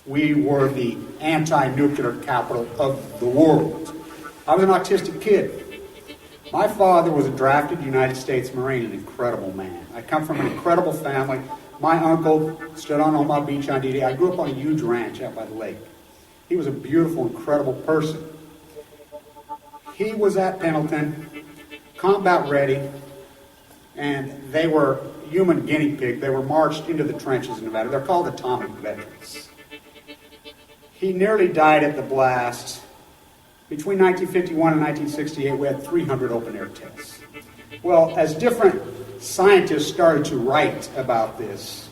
We were the anti-nuclear capital of the world. I was an autistic kid. My father was a drafted United States Marine, an incredible man. I come from an incredible family. My uncle stood on Omaha Beach on D-Day. I grew up on a huge ranch out by the lake. He was a beautiful, incredible person. He was at Pendleton, combat ready, and they were human guinea pig. They were marched into the trenches in Nevada. They're called atomic veterans. He nearly died at the blast. Between 1951 and 1968, we had 300 open-air tests. Well, as different scientists started to write about this,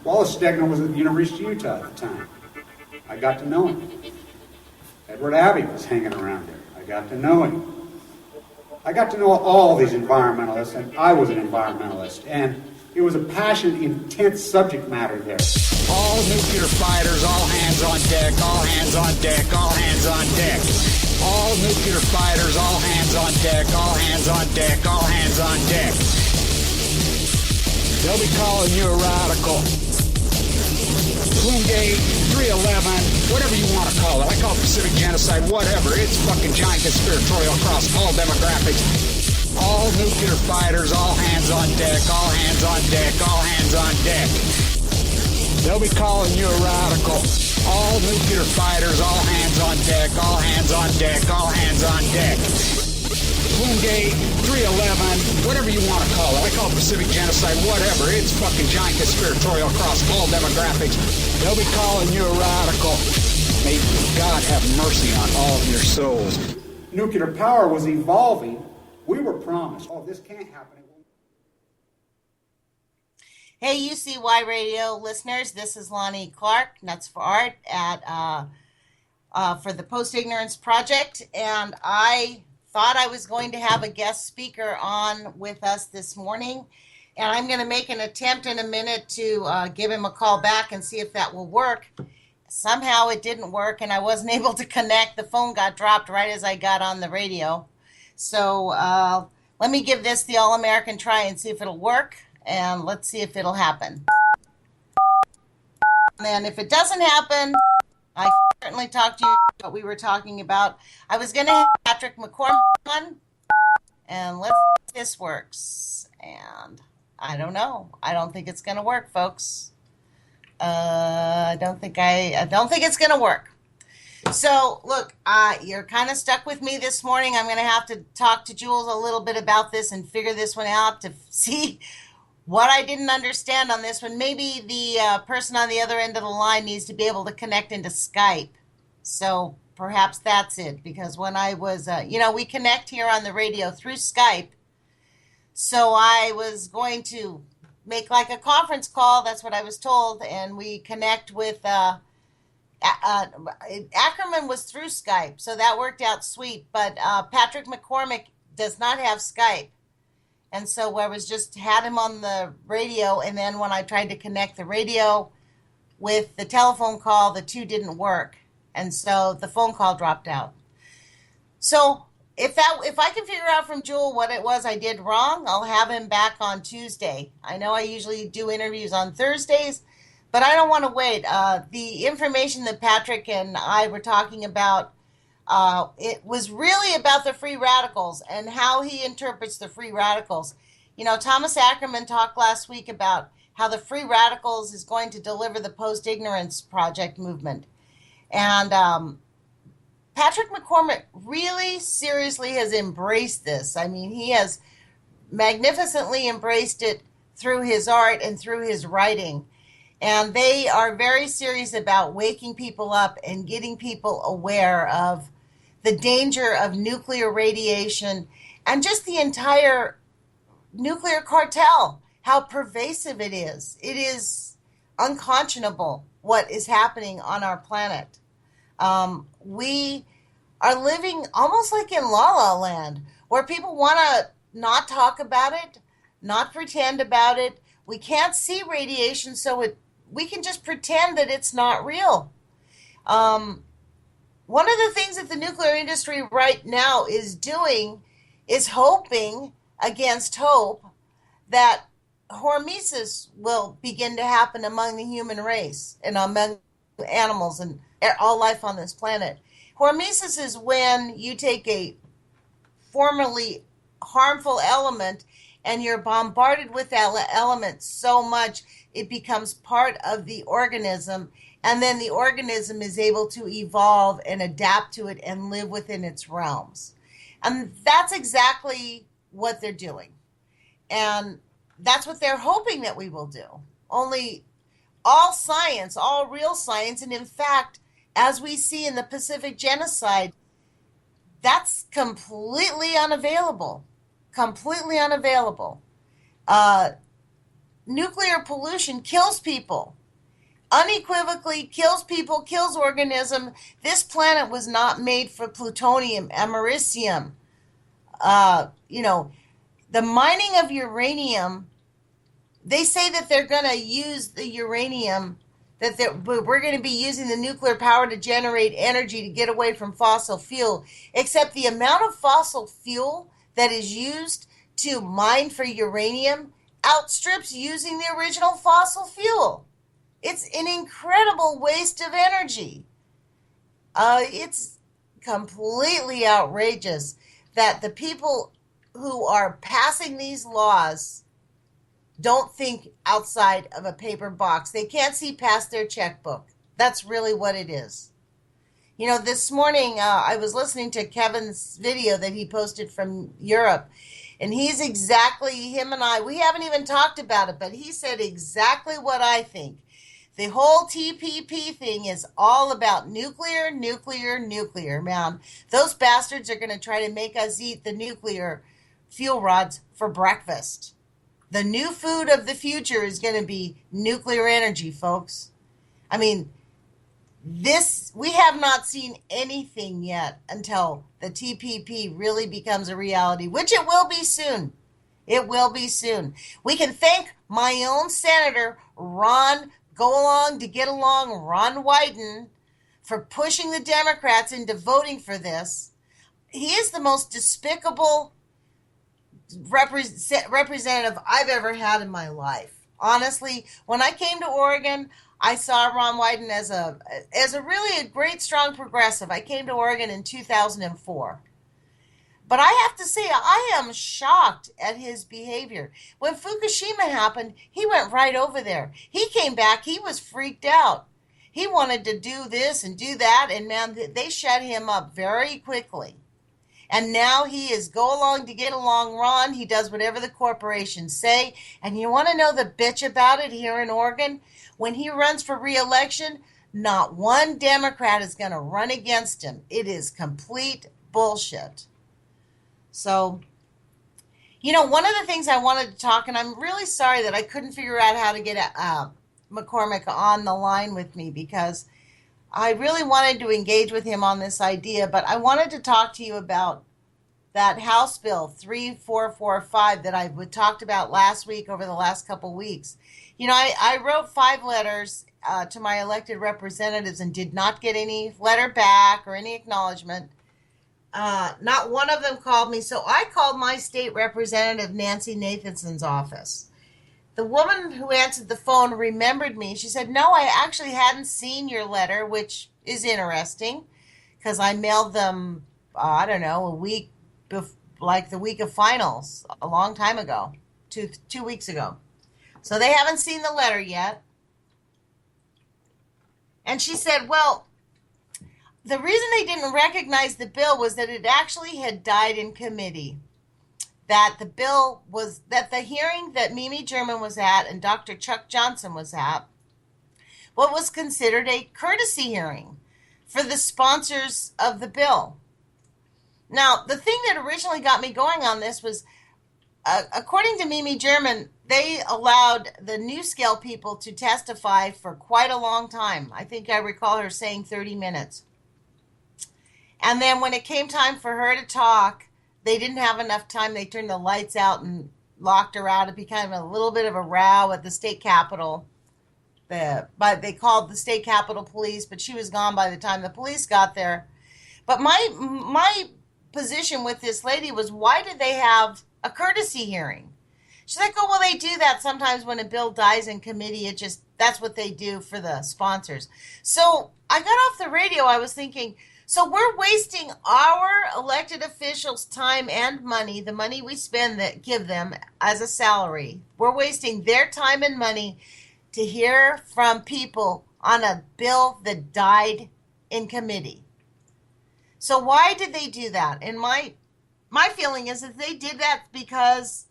Wallace Stegner was at the University of Utah at the time. I got to know him. Edward Abbey was hanging around there. I got to know him. I got to know all these environmentalists, and I was an environmentalist. And it was a passionate, intense subject matter there. All nuclear fighters, all hands on deck, all hands on deck, all hands on deck. All nuclear fighters, all hands on deck, all hands on deck, all hands on deck. They'll be calling you a radical. Plumgate, 311, whatever you want to call it. I call it Pacific genocide, whatever. It's fucking giant conspiratorial across all demographics. All nuclear fighters, all hands on deck, all hands on deck, all hands on deck. They'll be calling you a radical. All nuclear fighters, all hands on deck, all hands on deck, all hands on deck. Plumgate, 311, whatever you want to call it. I call it Pacific genocide, whatever. It's fucking giant conspiratorial across all demographics. They'll be calling you a radical. May God have mercy on all of your souls. Nuclear power was evolving. We were promised, oh, this can't happen. Hey, UCY Radio listeners, this is Lonnie Clark, Nuts for Art, for the Post-Ignorance Project, and I thought I was going to have a guest speaker on with us this morning, and I'm going to make an attempt in a minute to give him a call back and see if that will work. Somehow it didn't work, and I wasn't able to connect. The phone got dropped right as I got on the radio. So let me give this the all-American try and see if it'll work, and let's see if it'll happen. And then if it doesn't happen, I certainly talk to you about what we were talking about. I was going to have Patrick McCormick on, and let's see if this works. And I don't know. I don't think it's going to work, folks. I don't think it's going to work. So, look, you're kind of stuck with me this morning. I'm going to have to talk to Jules a little bit about this and figure this one out to see what I didn't understand on this one. Maybe the person on the other end of the line needs to be able to connect into Skype. So perhaps that's it, because when I was, we connect here on the radio through Skype. So I was going to make like a conference call. That's what I was told. And we connect with, Ackerman was through Skype. So that worked out sweet. But Patrick McCormick does not have Skype. And so I was just had him on the radio, and then when I tried to connect the radio with the telephone call, the two didn't work. And so the phone call dropped out. So if I can figure out from Jewel what it was I did wrong, I'll have him back on Tuesday. I know I usually do interviews on Thursdays, but I don't want to wait. The information that Patrick and I were talking about, it was really about the free radicals and how he interprets the free radicals. You know, Thomas Ackerman talked last week about how the free radicals is going to deliver the post-ignorance project movement. And Patrick McCormick really seriously has embraced this. I mean, he has magnificently embraced it through his art and through his writing. And they are very serious about waking people up and getting people aware of the danger of nuclear radiation and just the entire nuclear cartel, how pervasive it is. It is unconscionable what is happening on our planet. We are living almost like in La La Land, where people want to not talk about it, not pretend about it. We can't see radiation, so we can just pretend that it's not real. One of the things that the nuclear industry right now is doing is hoping against hope that hormesis will begin to happen among the human race and among animals and all life on this planet. Hormesis is when you take a formerly harmful element and you're bombarded with that element so much it becomes part of the organism, and then the organism is able to evolve and adapt to it and live within its realms. And that's exactly what they're doing. And that's what they're hoping that we will do. Only all science, all real science, and in fact, as we see in the Pacific genocide, that's completely unavailable. Completely unavailable. Nuclear pollution kills people. Unequivocally kills people, kills organism. This planet was not made for plutonium, americium. The mining of uranium, they say that they're going to use the uranium, we're going to be using the nuclear power to generate energy to get away from fossil fuel, except the amount of fossil fuel that is used to mine for uranium outstrips using the original fossil fuel. It's an incredible waste of energy. It's completely outrageous that the people who are passing these laws don't think outside of a paper box. They can't see past their checkbook. That's really what it is. This morning I was listening to Kevin's video that he posted from Europe, and him and I, we haven't even talked about it, but he said exactly what I think. The whole TPP thing is all about nuclear, man. Those bastards are going to try to make us eat the nuclear fuel rods for breakfast. The new food of the future is going to be nuclear energy, folks. I mean, we have not seen anything yet until the TPP really becomes a reality, which it will be soon. It will be soon. We can thank my own senator, Ron Ron Wyden, for pushing the Democrats into voting for this. He is the most despicable representative I've ever had in my life. Honestly, when I came to Oregon, I saw Ron Wyden as a really a great, strong progressive. I came to Oregon in 2004. But I have to say, I am shocked at his behavior. When Fukushima happened, he went right over there. He came back. He was freaked out. He wanted to do this and do that, and man, they shut him up very quickly. And now he is go along to get along, Ron. He does whatever the corporations say. And you want to know the bitch about it here in Oregon? When he runs for re-election, not one Democrat is going to run against him. It is complete bullshit. So, one of the things I wanted to talk, and I'm really sorry that I couldn't figure out how to get McCormick on the line with me, because I really wanted to engage with him on this idea, but I wanted to talk to you about that House Bill 3445 that I talked about last week over the last couple weeks. I wrote 5 letters to my elected representatives and did not get any letter back or any acknowledgement. Not one of them called me, so I called my state representative, Nancy Nathanson's office. The woman who answered the phone remembered me. She said, no, I actually hadn't seen your letter, which is interesting, because I mailed them, a week, like the week of finals, a long time ago, 2 weeks ago. So they haven't seen the letter yet. And she said, well, the reason they didn't recognize the bill was that it actually had died in committee. That the hearing that Mimi German was at and Dr. Chuck Johnson was at, what was considered a courtesy hearing for the sponsors of the bill. Now, the thing that originally got me going on this was, according to Mimi German, they allowed the New Scale people to testify for quite a long time. I think I recall her saying 30 minutes. And then when it came time for her to talk, they didn't have enough time. They turned the lights out and locked her out. It became a little bit of a row at the state capitol. But they called the state capitol police, but she was gone by the time the police got there. But my position with this lady was, why did they have a courtesy hearing? She's like, oh, well, they do that sometimes when a bill dies in committee. that's what they do for the sponsors. So I got off the radio. I was thinking, so we're wasting our elected officials' time and money, the money we spend that give them as a salary. We're wasting their time and money to hear from people on a bill that died in committee. So why did they do that? And my feeling is that they did that because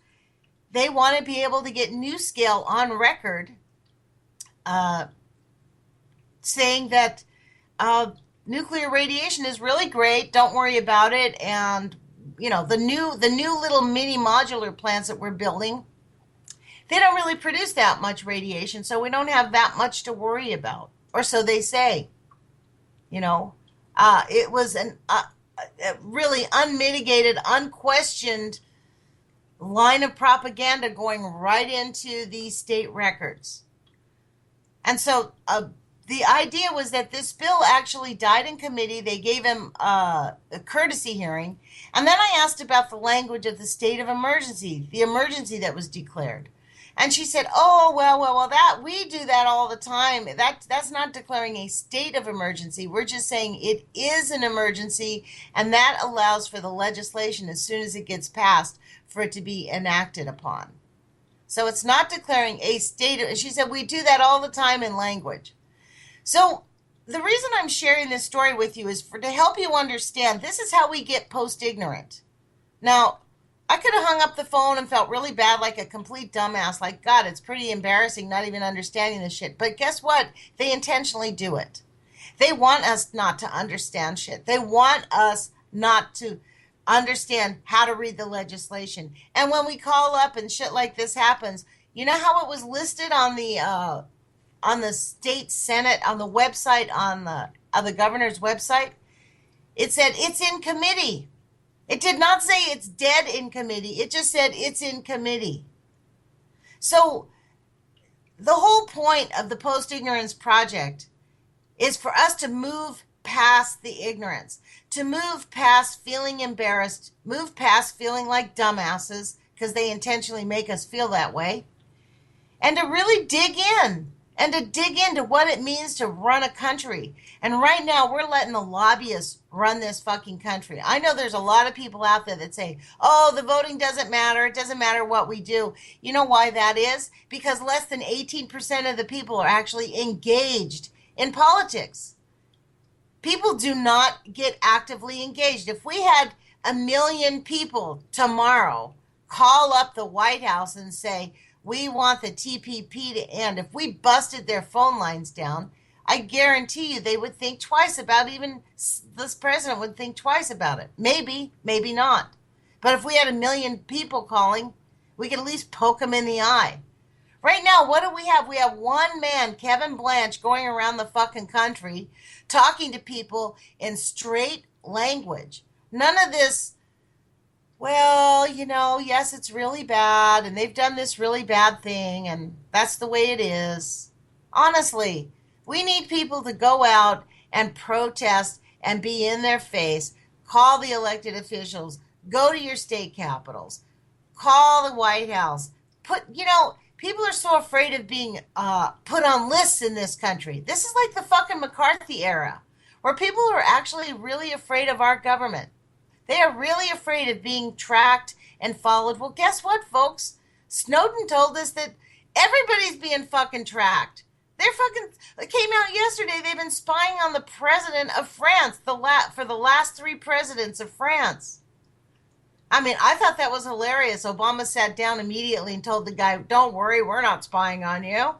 they want to be able to get NewScale on record saying that nuclear radiation is really great. Don't worry about it. And the new little mini modular plants that we're building, they don't really produce that much radiation, so we don't have that much to worry about, or so they say. It was a really unmitigated, unquestioned line of propaganda going right into these state records. And so the idea was that this bill actually died in committee. They gave him a courtesy hearing. And then I asked about the language of the state of emergency, the emergency that was declared. And she said, oh, well, that we do that all the time. That's not declaring a state of emergency. We're just saying it is an emergency, and that allows for the legislation as soon as it gets passed for it to be enacted upon. So it's not declaring a state of, she said, we do that all the time in language. So the reason I'm sharing this story with you is to help you understand this is how we get post-ignorant. Now, I could have hung up the phone and felt really bad like a complete dumbass. Like, God, it's pretty embarrassing not even understanding this shit. But guess what? They intentionally do it. They want us not to understand shit. They want us not to understand how to read the legislation. And when we call up and shit like this happens, you know how it was listed on the state senate, on the website, on the governor's website? It said, it's in committee. It did not say it's dead in committee. It just said it's in committee. So the whole point of the Post-Ignorance Project is for us to move past the ignorance, to move past feeling embarrassed, move past feeling like dumbasses, because they intentionally make us feel that way, and to really dig in. And to dig into what it means to run a country. And right now, we're letting the lobbyists run this fucking country. I know there's a lot of people out there that say, oh, the voting doesn't matter. It doesn't matter what we do. You know why that is? Because less than 18% of the people are actually engaged in politics. People do not get actively engaged. If we had 1 million people tomorrow call up the White House and say, we want the TPP to end. If we busted their phone lines down, I guarantee you they would think twice about even this president would think twice about it. Maybe, maybe not. But if we had 1 million people calling, we could at least poke them in the eye. Right now, what do we have? We have one man, Kevin Blanche, going around the fucking country talking to people in straight language. None of this, well, yes, it's really bad, and they've done this really bad thing, and that's the way it is. Honestly, we need people to go out and protest and be in their face, call the elected officials, go to your state capitals, call the White House. People are so afraid of being put on lists in this country. This is like the fucking McCarthy era, where people are actually really afraid of our government. They are really afraid of being tracked and followed. Well, guess what, folks? Snowden told us that everybody's being fucking tracked. It came out yesterday. They've been spying on the president of France for the last 3 presidents of France. I mean, I thought that was hilarious. Obama sat down immediately and told the guy, don't worry, we're not spying on you.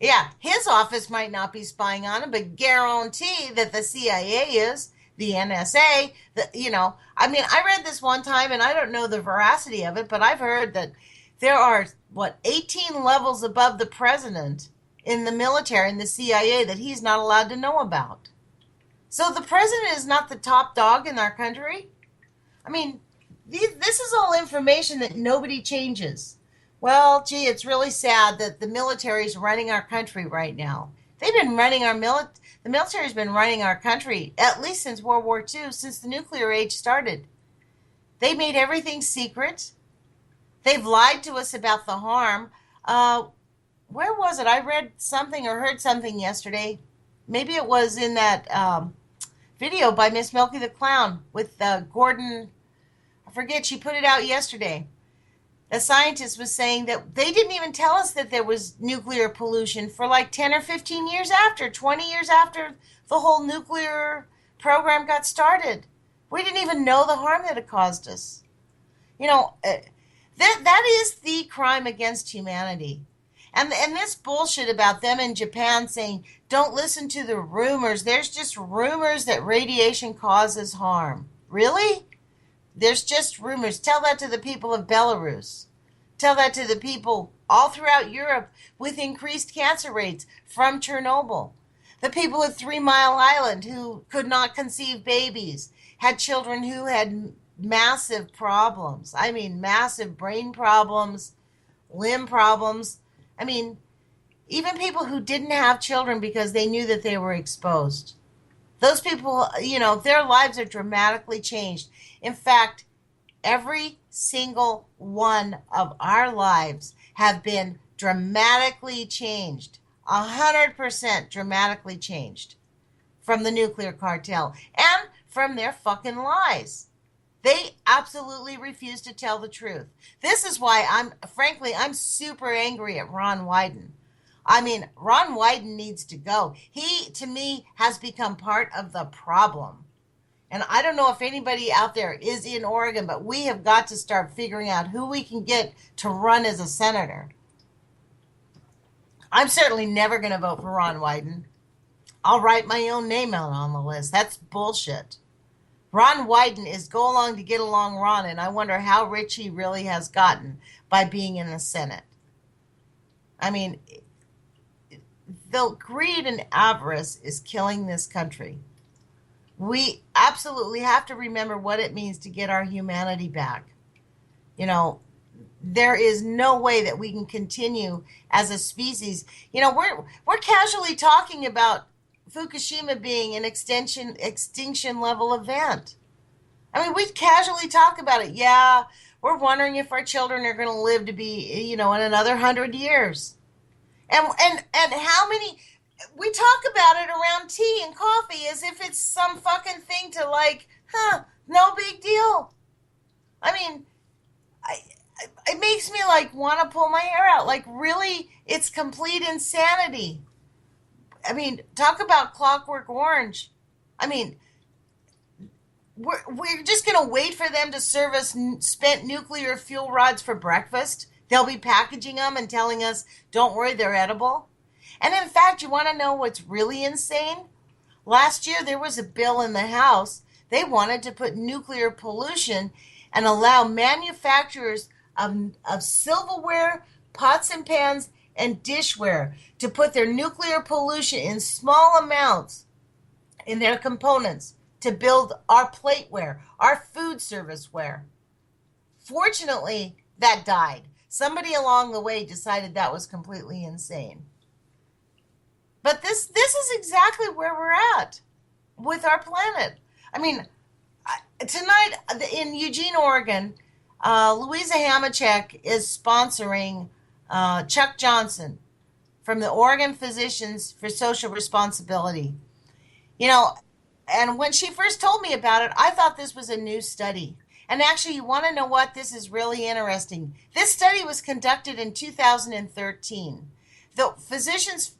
Yeah, his office might not be spying on him, but guarantee that the CIA is. The NSA, I read this one time, and I don't know the veracity of it, but I've heard that there are, 18 levels above the president in the military, in the CIA, that he's not allowed to know about. So the president is not the top dog in our country? I mean, this is all information that nobody changes. Well, gee, it's really sad that the military is running our country right now. They've been running the military's been running our country at least since World War II, since the nuclear age started. They made everything secret. They've lied to us about the harm. where was it? I read something or heard something yesterday. Maybe it was in that video by Miss Milky the Clown with Gordon. I forget. She put it out yesterday. A scientist was saying that they didn't even tell us that there was nuclear pollution for like 10 or 15 years after, 20 years after the whole nuclear program got started. We didn't even know the harm that it caused us. You know, that is the crime against humanity. And this bullshit about them in Japan saying, don't listen to the rumors. There's just rumors that radiation causes harm. Really? There's just rumors. Tell that to the people of Belarus. Tell that to the people all throughout Europe with increased cancer rates from Chernobyl. The people at 3 Mile Island who could not conceive babies, had children who had massive problems. I mean, massive brain problems, limb problems. I mean, even people who didn't have children because they knew that they were exposed. Those people, you know, their lives are dramatically changed. In fact, every single one of our lives have been dramatically changed. 100% dramatically changed from the nuclear cartel and from their fucking lies. They absolutely refuse to tell the truth. This is why I'm super angry at Ron Wyden. I mean, Ron Wyden needs to go. He, to me, has become part of the problem. And I don't know if anybody out there is in Oregon, but we have got to start figuring out who we can get to run as a senator. I'm certainly never going to vote for Ron Wyden. I'll write my own name out on the list. That's bullshit. Ron Wyden is go along to get along Ron, and I wonder how rich he really has gotten by being in the Senate. I mean, the greed and avarice is killing this country. We absolutely have to remember what it means to get our humanity back. You know, there is no way that we can continue as a species. You know, we're casually talking about Fukushima being an extinction level event. I mean, we casually talk about it. Yeah, we're wondering if our children are going to live to be, you know, in another 100 years. And how many, we talk about it around tea and coffee as if it's some fucking thing to like, no big deal. I mean, it makes me like want to pull my hair out. Like, really, it's complete insanity. I mean, talk about Clockwork Orange. I mean, we're just going to wait for them to serve us spent nuclear fuel rods for breakfast. They'll be packaging them and telling us, don't worry, they're edible. And in fact, you want to know what's really insane? Last year, there was a bill in the House. They wanted to put nuclear pollution and allow manufacturers of silverware, pots and pans, and dishware to put their nuclear pollution in small amounts in their components to build our plateware, our food service ware. Fortunately, that died. Somebody along the way decided that was completely insane. But this is exactly where we're at with our planet. I mean, tonight in Eugene, Oregon, Louisa Hamachek is sponsoring Chuck Johnson from the Oregon Physicians for Social Responsibility. You know, and when she first told me about it, I thought this was a new study. And actually, you want to know what? This is really interesting. This study was conducted in 2013. The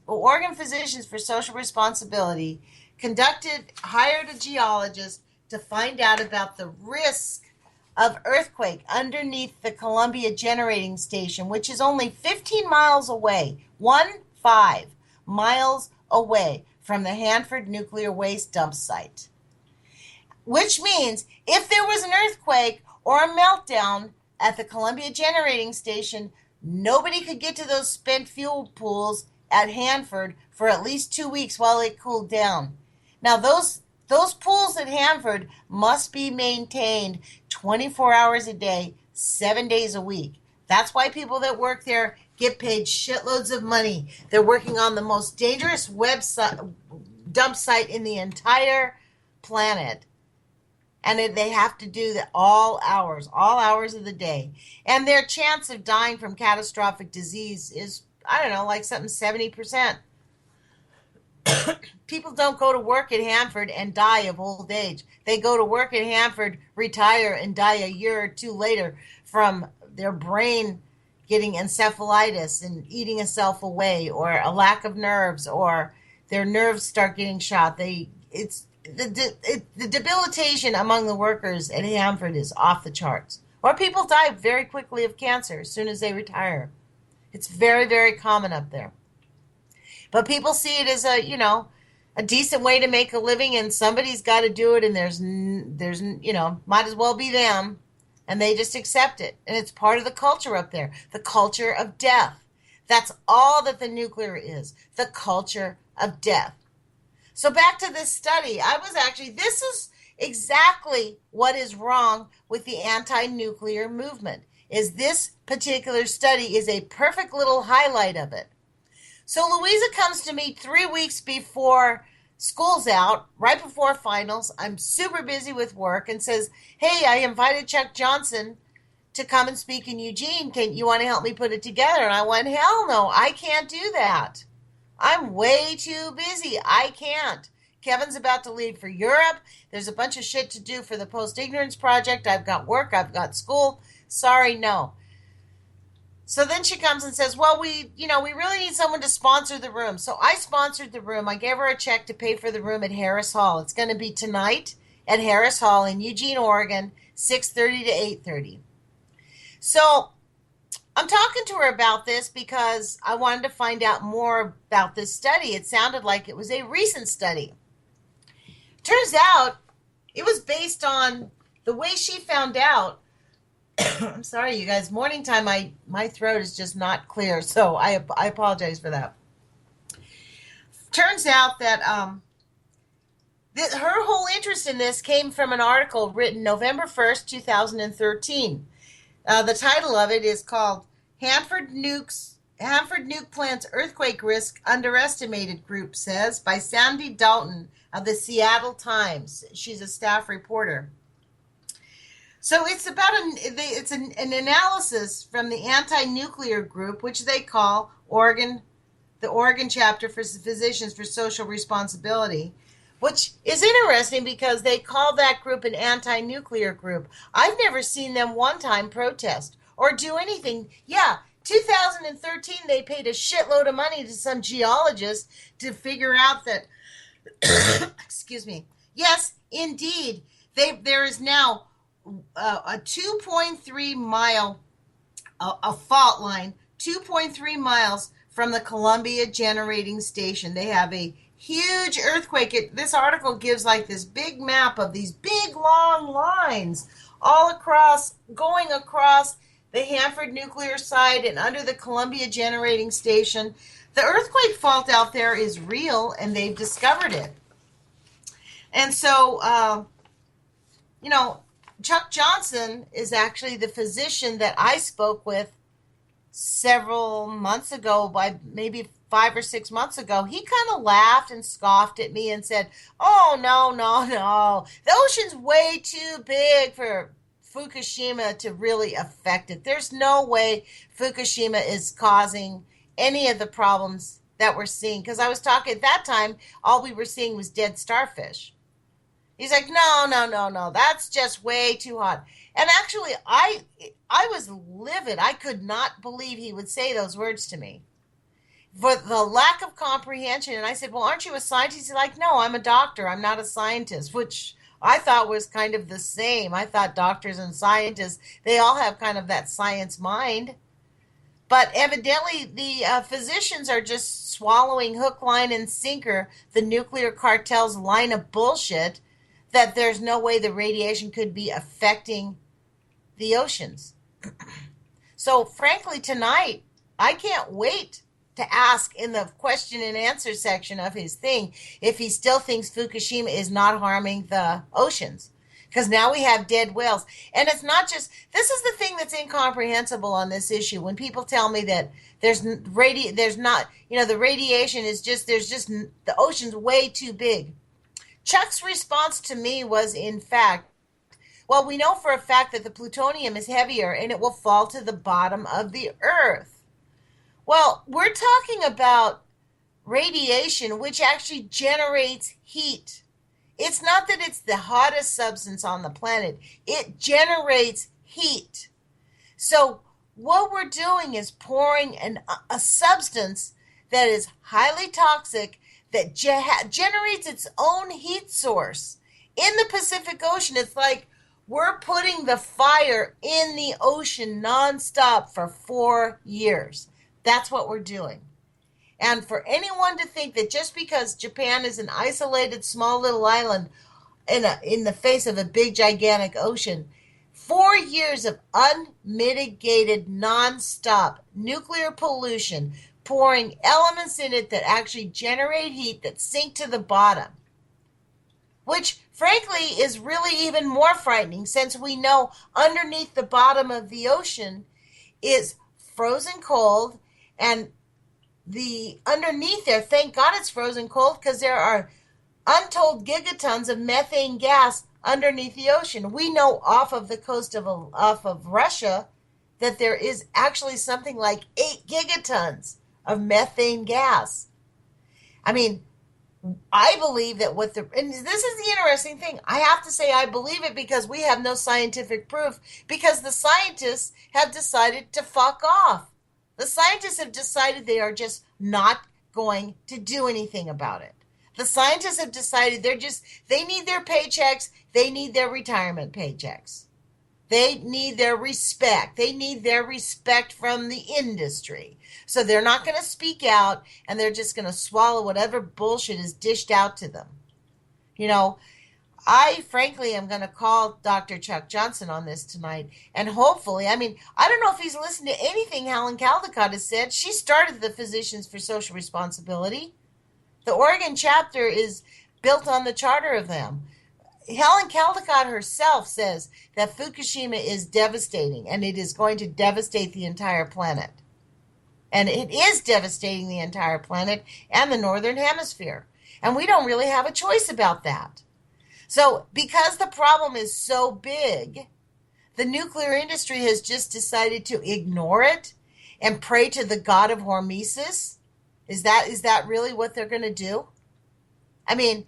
Oregon Physicians for Social Responsibility hired a geologist to find out about the risk of earthquake underneath the Columbia Generating Station, which is only 15 miles away, 15 miles away from the Hanford Nuclear Waste Dump Site. Which means if there was an earthquake or a meltdown at the Columbia Generating Station, nobody could get to those spent fuel pools at Hanford for at least 2 weeks while it cooled down. Now, those pools at Hanford must be maintained 24 hours a day, 7 days a week. That's why people that work there get paid shitloads of money. They're working on the most dangerous dump site in the entire planet. And they have to do that all hours of the day. And their chance of dying from catastrophic disease is I don't know, like something 70%. People don't go to work at Hanford and die of old age. They go to work at Hanford, retire, and die a year or two later from their brain getting encephalitis and eating itself away, or a lack of nerves, or their nerves start getting shot. The debilitation among the workers at Hanford is off the charts. Or people die very quickly of cancer as soon as they retire. It's very, very common up there. But people see it as a decent way to make a living, and somebody's got to do it, and there's might as well be them, and they just accept it. And it's part of the culture up there, the culture of death. That's all that the nuclear is, the culture of death. So back to this study, this is exactly what is wrong with the anti-nuclear movement, is this particular study is a perfect little highlight of it. So Louisa comes to me 3 weeks before school's out, right before finals. I'm super busy with work, and says, hey, I invited Chuck Johnson to come and speak in Eugene. Can you want to help me put it together? And I went, hell no, I can't do that. I'm way too busy. I can't. Kevin's about to leave for Europe. There's a bunch of shit to do for the Post-Ignorance Project. I've got work. I've got school. Sorry, no. So then she comes and says, well, we really need someone to sponsor the room. So I sponsored the room. I gave her a check to pay for the room at Harris Hall. It's going to be tonight at Harris Hall in Eugene, Oregon, 6:30 to 8:30. So I'm talking to her about this because I wanted to find out more about this study. It sounded like it was a recent study. Turns out it was based on the way she found out. I'm sorry, you guys. Morning time, my throat is just not clear, so I apologize for that. Turns out that her whole interest in this came from an article written November 1st, 2013. The title of it is called Hanford Nuke Plant's Earthquake Risk Underestimated, Group Says, by Sandy Dalton of the Seattle Times. She's a staff reporter. So it's about an analysis from the anti-nuclear group, which they call the Oregon Chapter for Physicians for Social Responsibility, which is interesting because they call that group an anti-nuclear group. I've never seen them one time protest or do anything. Yeah, 2013, they paid a shitload of money to some geologist to figure out that, excuse me, yes, indeed, there is now a 2.3 mile a fault line 2.3 miles from the Columbia generating station. They have a huge earthquake. This article gives like this big map of these big long lines all across, going across the Hanford nuclear site and under the Columbia generating station. The earthquake fault out there is real, and they've discovered it. And so, Chuck Johnson is actually the physician that I spoke with several months ago, by maybe 5 or 6 months ago. He kind of laughed and scoffed at me and said, oh, no. The ocean's way too big for Fukushima to really affect it. There's no way Fukushima is causing any of the problems that we're seeing. Because I was talking at that time, all we were seeing was dead starfish. He's like, no, that's just way too hot. And actually, I was livid. I could not believe he would say those words to me. For the lack of comprehension. And I said, well, aren't you a scientist? He's like, no, I'm a doctor. I'm not a scientist, which I thought was kind of the same. I thought doctors and scientists, they all have kind of that science mind. But evidently, the physicians are just swallowing hook, line, and sinker the nuclear cartel's line of bullshit that there's no way the radiation could be affecting the oceans. So, frankly, tonight, I can't wait to ask in the question and answer section of his thing if he still thinks Fukushima is not harming the oceans. Because now we have dead whales. And it's not just, this is the thing that's incomprehensible on this issue. When people tell me that the radiation is just, the ocean's way too big. Chuck's response to me was, in fact, well, we know for a fact that the plutonium is heavier and it will fall to the bottom of the earth. Well, we're talking about radiation, which actually generates heat. It's not that it's the hottest substance on the planet, it generates heat. So, what we're doing is pouring a substance that is highly toxic that generates its own heat source in the Pacific Ocean. It's like we're putting the fire in the ocean nonstop for 4 years. That's what we're doing. And for anyone to think that just because Japan is an isolated small little island in the face of a big gigantic ocean, 4 years of unmitigated nonstop nuclear pollution, pouring elements in it that actually generate heat that sink to the bottom, which frankly is really even more frightening since we know underneath the bottom of the ocean is frozen cold, and the underneath there, thank God it's frozen cold, because there are untold gigatons of methane gas underneath the ocean. We know off of the coast off of Russia that there is actually something like 8 gigatons of methane gas. I mean, I believe that and this is the interesting thing. I have to say I believe it because we have no scientific proof, because the scientists have decided to fuck off. The scientists have decided they are just not going to do anything about it. The scientists have decided they need their paychecks, they need their retirement paychecks. They need their respect. They need their respect from the industry. So they're not going to speak out, and they're just going to swallow whatever bullshit is dished out to them. You know, I frankly am going to call Dr. Chuck Johnson on this tonight, and hopefully, I mean, I don't know if he's listened to anything Helen Caldicott has said. She started the Physicians for Social Responsibility. The Oregon chapter is built on the charter of them. Helen Caldicott herself says that Fukushima is devastating, and it is going to devastate the entire planet. And it is devastating the entire planet and the northern hemisphere. And we don't really have a choice about that. So because the problem is so big, the nuclear industry has just decided to ignore it and pray to the god of hormesis. Is that really what they're going to do? I mean,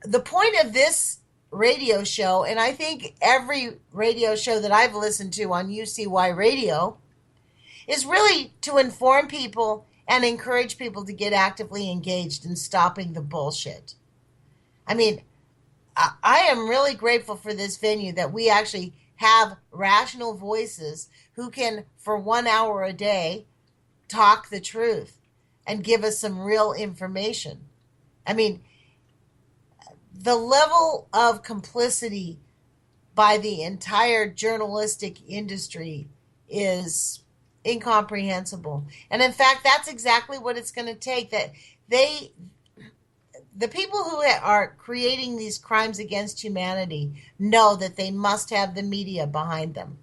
the point of this radio show, and I think every radio show that I've listened to on UCY radio, is really to inform people and encourage people to get actively engaged in stopping the bullshit. I mean, I am really grateful for this venue that we actually have rational voices who can, for 1 hour a day, talk the truth and give us some real information. I mean, the level of complicity by the entire journalistic industry is incomprehensible. And in fact, that's exactly what it's going to take. That the people who are creating these crimes against humanity know that they must have the media behind them.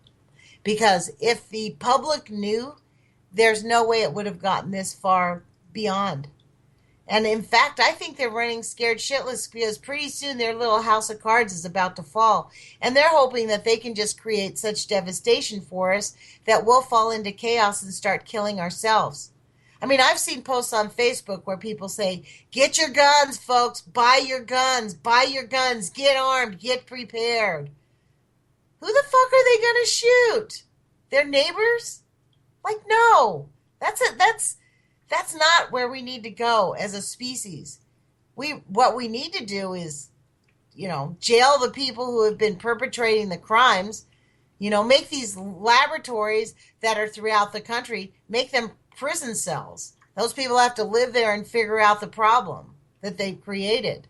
Because if the public knew, there's no way it would have gotten this far beyond. And in fact, I think they're running scared shitless because pretty soon their little house of cards is about to fall. And they're hoping that they can just create such devastation for us that we'll fall into chaos and start killing ourselves. I mean, I've seen posts on Facebook where people say, get your guns, folks, buy your guns, get armed, get prepared. Who the fuck are they going to shoot? Their neighbors? Like, no, that's not where we need to go as a species. What we need to do is, jail the people who have been perpetrating the crimes, make these laboratories that are throughout the country, make them prison cells. Those people have to live there and figure out the problem that they've created.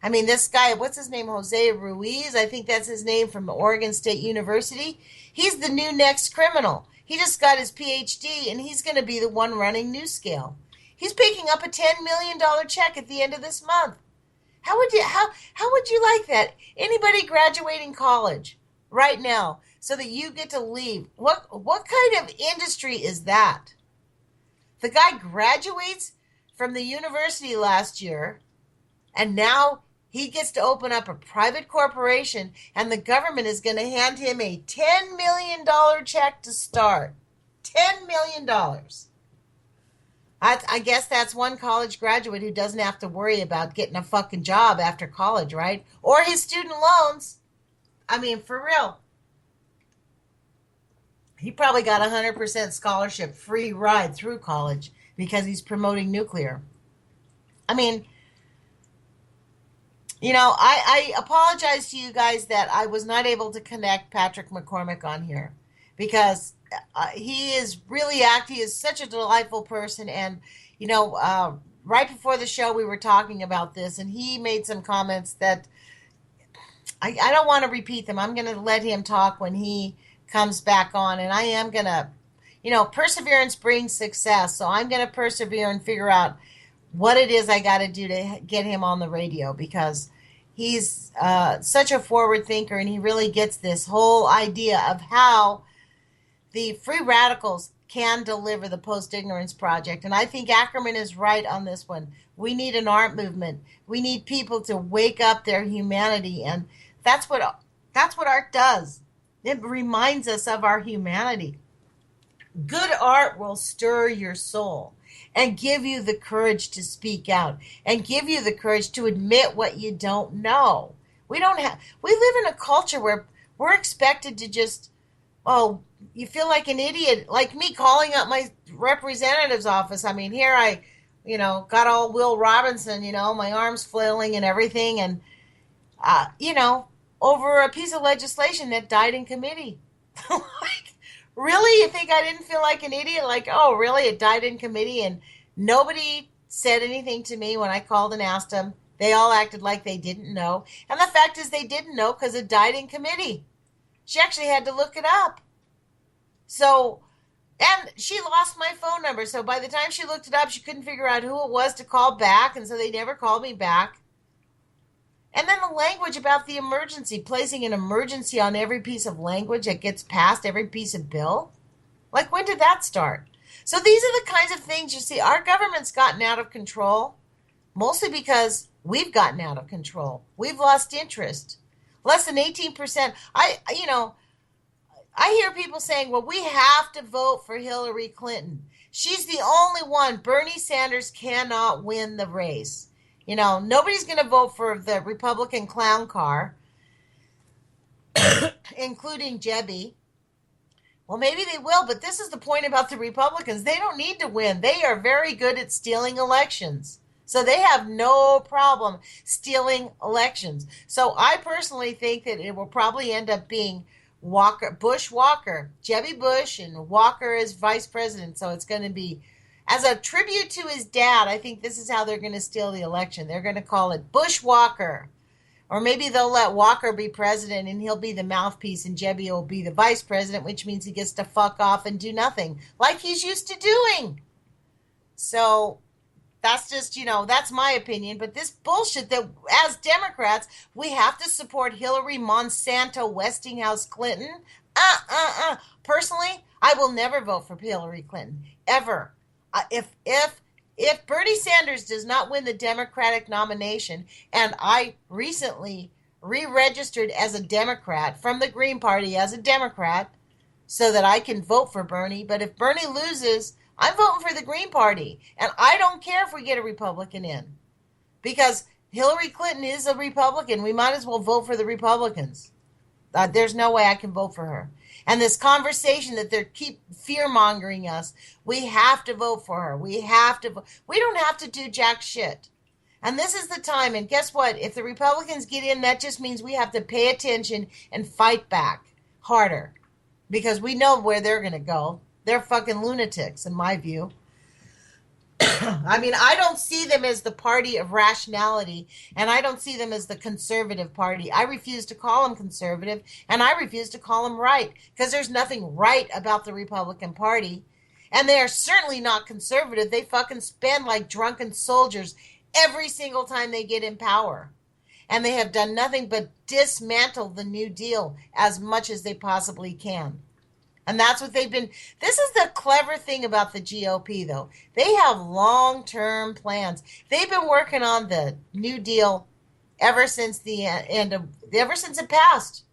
I mean, this guy, what's his name? Jose Ruiz, I think that's his name, from Oregon State University. He's the new next criminal. He just got his PhD, and he's going to be the one running NewScale. He's picking up a $10 million check at the end of this month. How would you like that? Anybody graduating college right now so that you get to leave? What kind of industry is that? The guy graduates from the university last year, and now he gets to open up a private corporation, and the government is going to hand him a $10 million check to start. $10 million. I guess that's one college graduate who doesn't have to worry about getting a fucking job after college, right? Or his student loans. I mean, for real. He probably got 100% scholarship, free ride through college because he's promoting nuclear. I mean, I apologize to you guys that I was not able to connect Patrick McCormick on here because he is really active. He is such a delightful person. And, right before the show, we were talking about this, and he made some comments that I don't want to repeat them. I'm going to let him talk when he comes back on, and I am going to, perseverance brings success. So I'm going to persevere and figure out what it is I got to do to get him on the radio because he's such a forward thinker and he really gets this whole idea of how the free radicals can deliver the post-ignorance project. And I think Ackerman is right on this one. We need an art movement. We need people to wake up their humanity, and that's what art does. It reminds us of our humanity. Good art will stir your soul and give you the courage to speak out and give you the courage to admit what you don't know. We live in a culture where we're expected to just, you feel like an idiot, like me calling up my representative's office. I mean, here I, got all Will Robinson, my arms flailing and everything. And, over a piece of legislation that died in committee. Like, really? You think I didn't feel like an idiot? Like, oh, really? It died in committee and nobody said anything to me when I called and asked them. They all acted like they didn't know. And the fact is they didn't know because it died in committee. She actually had to look it up. So, and she lost my phone number. So by the time she looked it up, she couldn't figure out who it was to call back. And so they never called me back. And then the language about the emergency, placing an emergency on every piece of language that gets passed, every piece of bill. Like, when did that start? So these are the kinds of things you see. Our government's gotten out of control, mostly because we've gotten out of control. We've lost interest. Less than 18%. I hear people saying, well, we have to vote for Hillary Clinton. She's the only one. Bernie Sanders cannot win the race. Nobody's going to vote for the Republican clown car, including Jebby. Well, maybe they will, but this is the point about the Republicans. They don't need to win. They are very good at stealing elections. So they have no problem stealing elections. So I personally think that it will probably end up being Bush Walker, Jebby Bush, and Walker as vice president. So it's going to be, as a tribute to his dad, I think this is how they're going to steal the election. They're going to call it Bush Walker. Or maybe they'll let Walker be president and he'll be the mouthpiece and Jebby will be the vice president, which means he gets to fuck off and do nothing like he's used to doing. So that's just, that's my opinion. But this bullshit that as Democrats, we have to support Hillary, Monsanto, Westinghouse, Clinton. Personally, I will never vote for Hillary Clinton, ever. If Bernie Sanders does not win the Democratic nomination, and I recently re-registered as a Democrat from the Green Party as a Democrat so that I can vote for Bernie, but if Bernie loses, I'm voting for the Green Party, and I don't care if we get a Republican in, because Hillary Clinton is a Republican. We might as well vote for the Republicans. There's no way I can vote for her. And this conversation that they keep fear-mongering us, we have to vote for her. We don't have to do jack shit. And this is the time. And guess what? If the Republicans get in, that just means we have to pay attention and fight back harder. Because we know where they're going to go. They're fucking lunatics, in my view. I mean, I don't see them as the party of rationality, and I don't see them as the conservative party. I refuse to call them conservative, and I refuse to call them right, because there's nothing right about the Republican Party. And they are certainly not conservative. They fucking spend like drunken soldiers every single time they get in power. And they have done nothing but dismantle the New Deal as much as they possibly can. And that's what they've been. This is the clever thing about the GOP, though. They have long-term plans. They've been working on the New Deal ever since it passed.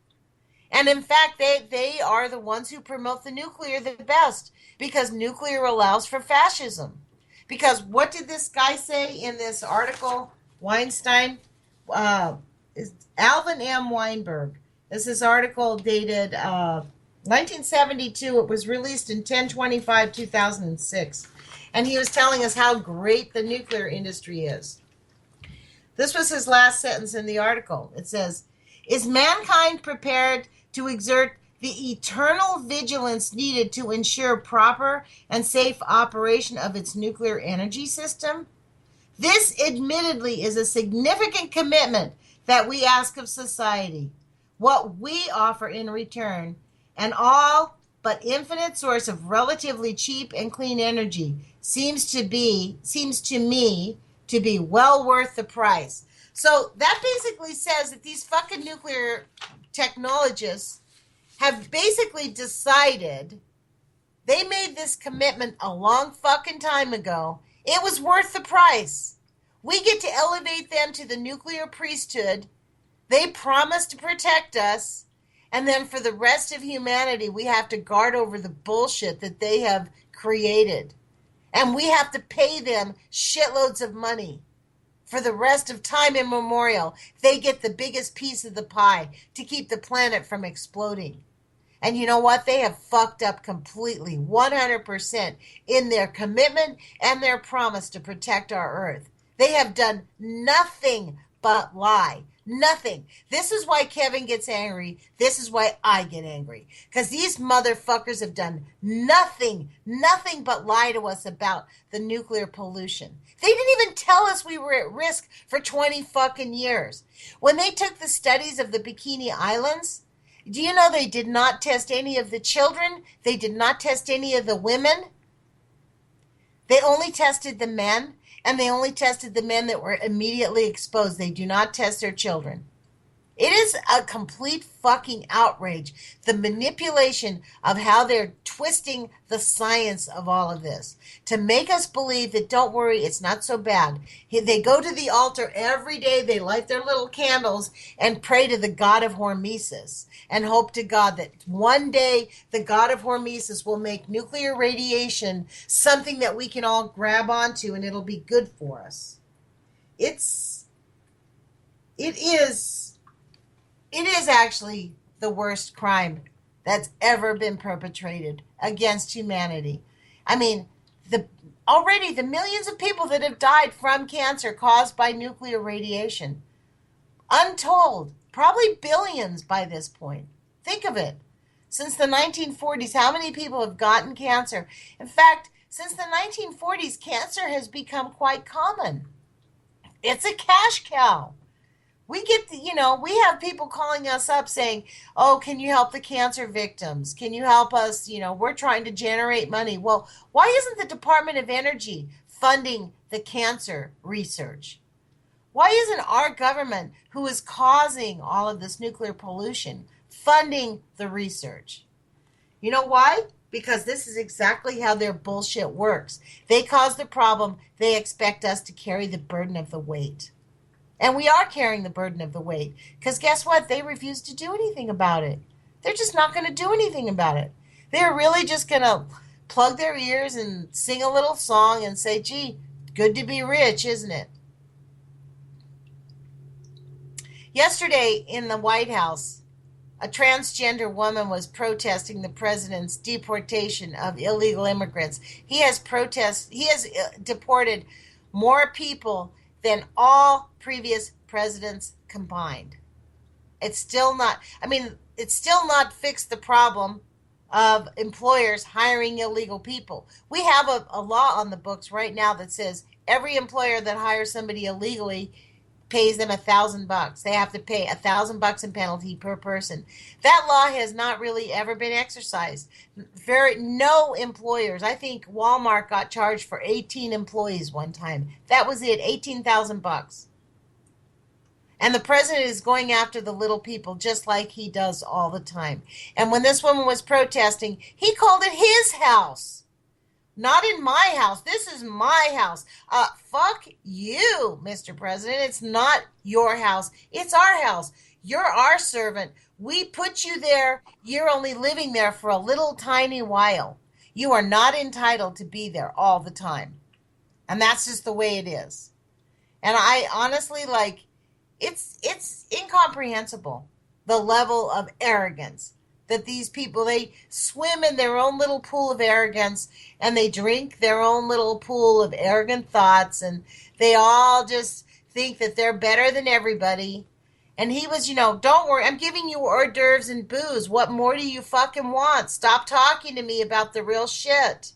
And in fact, they are the ones who promote the nuclear the best because nuclear allows for fascism. Because what did this guy say in this article, Weinstein? Is Alvin M. Weinberg. This is article dated 1972. It was released in 10/25/2006. And he was telling us how great the nuclear industry is. This was his last sentence in the article. It says, is mankind prepared to exert the eternal vigilance needed to ensure proper and safe operation of its nuclear energy system? This admittedly is a significant commitment that we ask of society. What we offer in return, an all but infinite source of relatively cheap and clean energy, seems to me to be well worth the price. So that basically says that these fucking nuclear technologists have basically decided, they made this commitment a long fucking time ago. It was worth the price. We get to elevate them to the nuclear priesthood. They promise to protect us. And then for the rest of humanity, we have to guard over the bullshit that they have created. And we have to pay them shitloads of money. For the rest of time immemorial, they get the biggest piece of the pie to keep the planet from exploding. And you know what? They have fucked up completely, 100%, in their commitment and their promise to protect our Earth. They have done nothing but lie. Nothing. This is why Kevin gets angry. This is why I get angry. Because these motherfuckers have done nothing but lie to us about the nuclear pollution. They didn't even tell us we were at risk for 20 fucking years. When they took the studies of the Bikini Islands, do you know they did not test any of the children? They did not test any of the women. They only tested the men. And they only tested the men that were immediately exposed. They do not test their children. It is a complete fucking outrage. The manipulation of how they're twisting the science of all of this to make us believe that, don't worry, it's not so bad. They go to the altar every day. They light their little candles and pray to the god of Hormesis and hope to God that one day the god of Hormesis will make nuclear radiation something that we can all grab onto and it'll be good for us. It is actually the worst crime that's ever been perpetrated against humanity. I mean, already the millions of people that have died from cancer caused by nuclear radiation. Untold. Probably billions by this point. Think of it. Since the 1940s, how many people have gotten cancer? In fact, since the 1940s, cancer has become quite common. It's a cash cow. We we have people calling us up saying, oh, can you help the cancer victims? Can you help us? We're trying to generate money. Well, why isn't the Department of Energy funding the cancer research? Why isn't our government, who is causing all of this nuclear pollution, funding the research? You know why? Because this is exactly how their bullshit works. They cause the problem. They expect us to carry the burden of the weight. And we are carrying the burden of the weight. Because guess what? They refuse to do anything about it. They're just not going to do anything about it. They're really just going to plug their ears and sing a little song and say, gee, good to be rich, isn't it? Yesterday in the White House, a transgender woman was protesting the president's deportation of illegal immigrants. He has deported more people than all previous presidents combined. It's still not fixed the problem of employers hiring illegal people. We have a law on the books right now that says every employer that hires somebody illegally pays them $1,000. They have to pay $1,000 in penalty per person. That law has not really ever been exercised. No employers. I think Walmart got charged for 18 employees one time. That was it, $18,000. And the president is going after the little people just like he does all the time. And when this woman was protesting, he called it his house. Not in my house. This is my house. Fuck you, Mr. President. It's not your house. It's our house. You're our servant. We put you there. You're only living there for a little tiny while. You are not entitled to be there all the time. And that's just the way it is. And I honestly, like, it's incomprehensible, the level of arrogance that these people, they swim in their own little pool of arrogance, and they drink their own little pool of arrogant thoughts, and they all just think that they're better than everybody. And he was, don't worry, I'm giving you hors d'oeuvres and booze. What more do you fucking want? Stop talking to me about the real shit.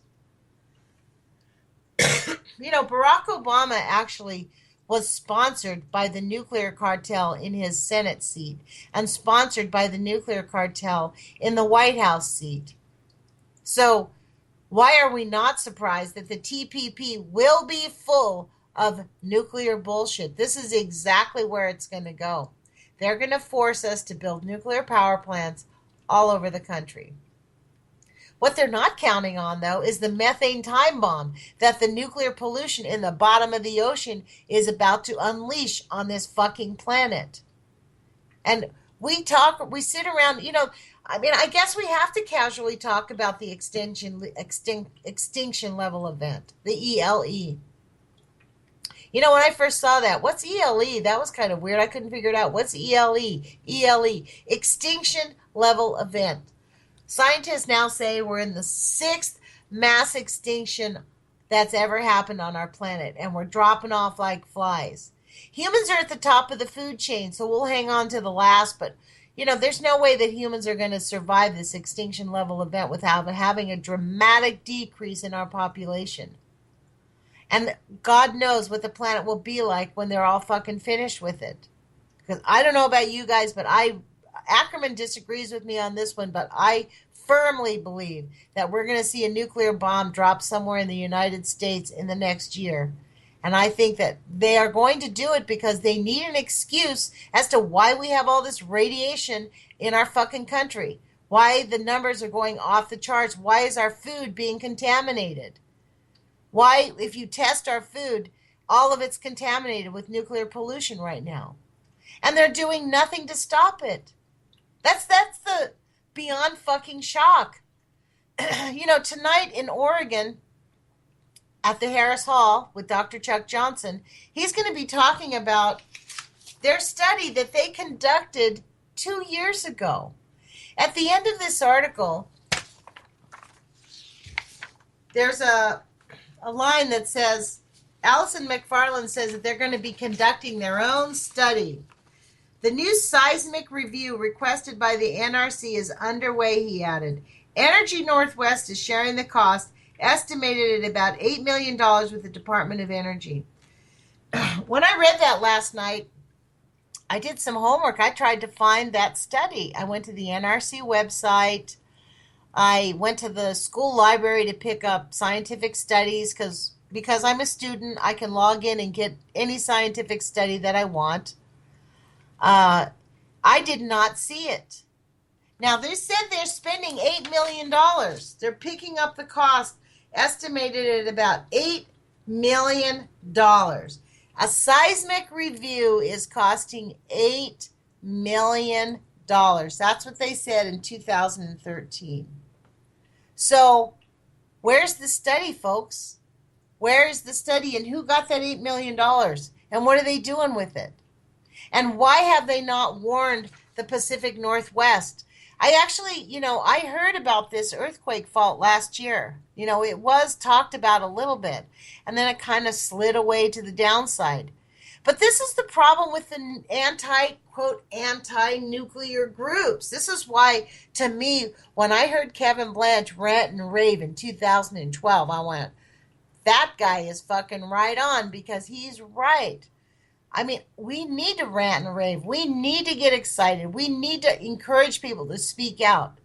Barack Obama actually was sponsored by the nuclear cartel in his Senate seat and sponsored by the nuclear cartel in the White House seat. So why are we not surprised that the TPP will be full of nuclear bullshit? This is exactly where it's going to go. They're going to force us to build nuclear power plants all over the country. What they're not counting on, though, is the methane time bomb that the nuclear pollution in the bottom of the ocean is about to unleash on this fucking planet. And we sit around, I guess we have to casually talk about the extinction level event, the ELE. When I first saw that, what's ELE? That was kind of weird. I couldn't figure it out. What's ELE? ELE, extinction level event. Scientists now say we're in the 6th mass extinction that's ever happened on our planet, and we're dropping off like flies. Humans are at the top of the food chain, so we'll hang on to the last, but, there's no way that humans are going to survive this extinction level event without having a dramatic decrease in our population. And God knows what the planet will be like when they're all fucking finished with it. Because I don't know about you guys, but Ackerman disagrees with me on this one, but I firmly believe that we're going to see a nuclear bomb drop somewhere in the United States in the next year. And I think that they are going to do it because they need an excuse as to why we have all this radiation in our fucking country. Why the numbers are going off the charts. Why is our food being contaminated? Why, if you test our food, all of it's contaminated with nuclear pollution right now. And they're doing nothing to stop it. That's the beyond fucking shock. Tonight in Oregon, at the Harris Hall with Dr. Chuck Johnson, he's going to be talking about their study that they conducted 2 years ago. At the end of this article, there's a line that says, Allison McFarland says that they're going to be conducting their own study. The new seismic review requested by the NRC is underway, he added. Energy Northwest is sharing the cost, estimated at about $8 million with the Department of Energy. When I read that last night, I did some homework. I tried to find that study. I went to the NRC website. I went to the school library to pick up scientific studies because I'm a student. I can log in and get any scientific study that I want. I did not see it. Now, they said they're spending $8 million. They're picking up the cost, estimated at about $8 million. A seismic review is costing $8 million. That's what they said in 2013. So, where's the study, folks? Where is the study, and who got that $8 million? And what are they doing with it? And why have they not warned the Pacific Northwest? I actually, I heard about this earthquake fault last year. It was talked about a little bit, and then it kind of slid away to the downside. But this is the problem with the anti-nuclear groups. This is why, to me, when I heard Kevin Blanch rant and rave in 2012, I went, that guy is fucking right on, because he's right. I mean, we need to rant and rave. We need to get excited. We need to encourage people to speak out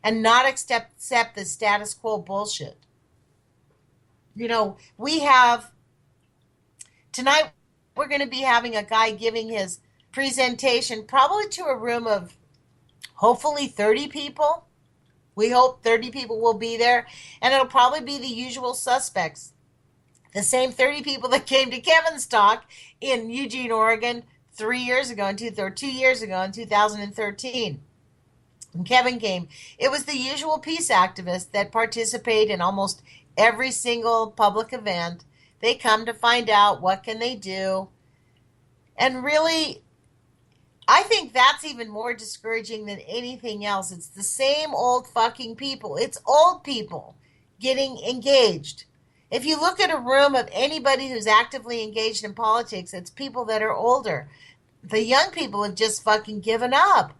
and not accept the status quo bullshit. We have, tonight we're going to be having a guy giving his presentation probably to a room of hopefully 30 people. We hope 30 people will be there, and it'll probably be the usual suspects. The same 30 people that came to Kevin's talk in Eugene, Oregon 3 years ago, or 2 years ago in 2013. When Kevin came, it was the usual peace activists that participate in almost every single public event. They come to find out what can they do. And really, I think that's even more discouraging than anything else. It's the same old fucking people. It's old people getting engaged. If you look at a room of anybody who's actively engaged in politics, it's people that are older. The young people have just fucking given up.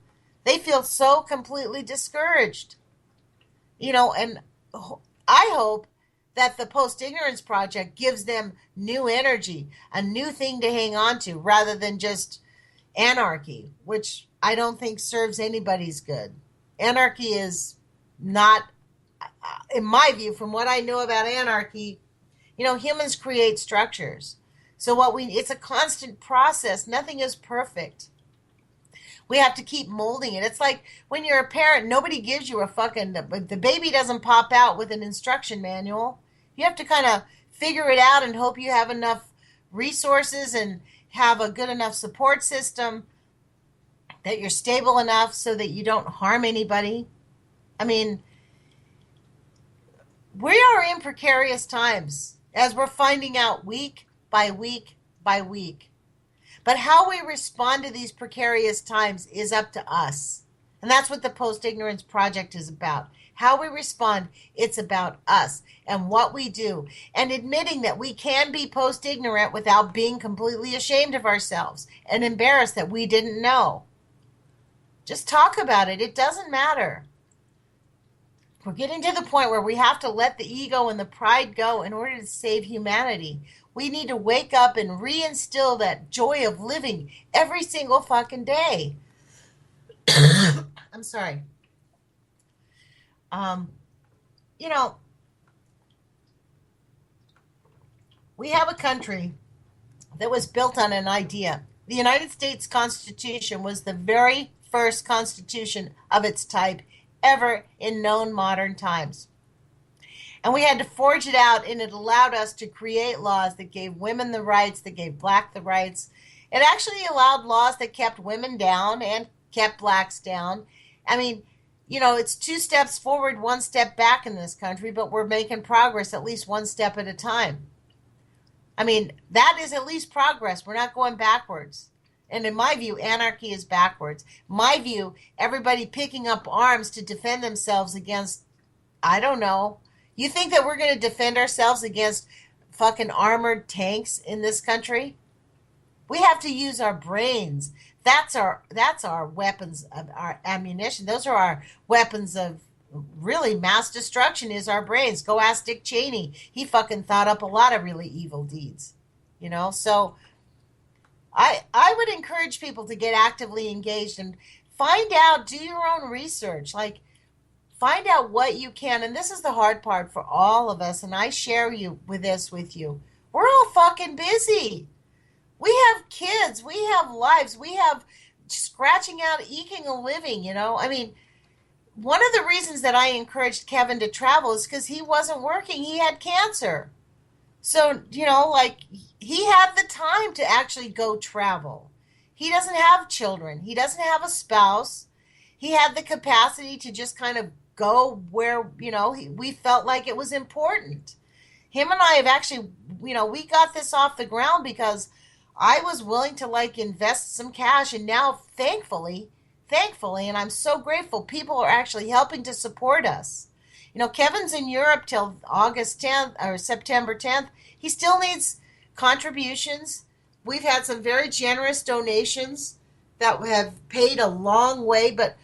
They feel so completely discouraged. And I hope that the Post Ignorance Project gives them new energy, a new thing to hang on to, rather than just anarchy, which I don't think serves anybody's good. Anarchy is not, in my view, from what I know about anarchy, humans create structures. So it's a constant process. Nothing is perfect. We have to keep molding it. It's like when you're a parent, nobody gives you the baby doesn't pop out with an instruction manual. You have to kind of figure it out and hope you have enough resources and have a good enough support system that you're stable enough so that you don't harm anybody. I mean, we are in precarious times, as we're finding out week by week by week. But how we respond to these precarious times is up to us. And that's what the Post-Ignorance Project is about. How we respond, it's about us and what we do. And admitting that we can be post-ignorant without being completely ashamed of ourselves and embarrassed that we didn't know. Just talk about it. It doesn't matter. We're getting to the point where we have to let the ego and the pride go in order to save humanity. We need to wake up and reinstill that joy of living every single fucking day. I'm sorry. We have a country that was built on an idea. The United States Constitution was the very first constitution of its type ever in known modern times. And we had to forge it out, and it allowed us to create laws that gave women the rights, that gave black the rights. It actually allowed laws that kept women down and kept blacks down. I mean, it's 2 steps forward, 1 step back in this country, but we're making progress at least 1 step at a time. I mean, that is at least progress. We're not going backwards. And in my view, anarchy is backwards. My view, everybody picking up arms to defend themselves against, I don't know. You think that we're going to defend ourselves against fucking armored tanks in this country? We have to use our brains. That's our weapons of our ammunition. Those are our weapons of really mass destruction is our brains. Go ask Dick Cheney. He fucking thought up a lot of really evil deeds. So I would encourage people to get actively engaged and find out, do your own research. Like, find out what you can. And this is the hard part for all of us. And I share this with you. We're all fucking busy. We have kids. We have lives. We have scratching out, eking a living, I mean, one of the reasons that I encouraged Kevin to travel is because he wasn't working. He had cancer. So, he had the time to actually go travel. He doesn't have children. He doesn't have a spouse. He had the capacity to just kind of go where, we felt like it was important. Him and I have actually, we got this off the ground because I was willing to invest some cash. And now, thankfully, and I'm so grateful, people are actually helping to support us. Kevin's in Europe till August 10th or September 10th. He still needs contributions. We've had some very generous donations that have paid a long way, but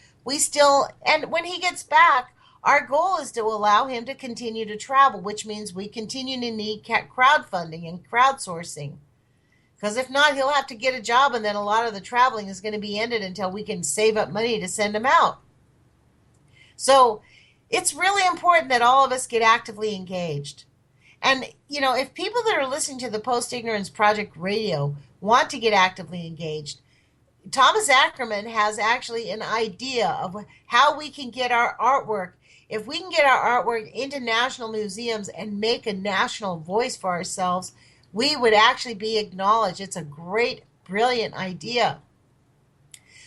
and when he gets back, our goal is to allow him to continue to travel, which means we continue to need crowdfunding and crowdsourcing. Because if not, he'll have to get a job, and then a lot of the traveling is going to be ended until we can save up money to send him out. So it's really important that all of us get actively engaged. And, if people that are listening to the Post-Ignorance Project radio want to get actively engaged, Thomas Ackerman has actually an idea of how we can get our artwork. If we can get our artwork into national museums and make a national voice for ourselves, we would actually be acknowledged. It's a great brilliant idea.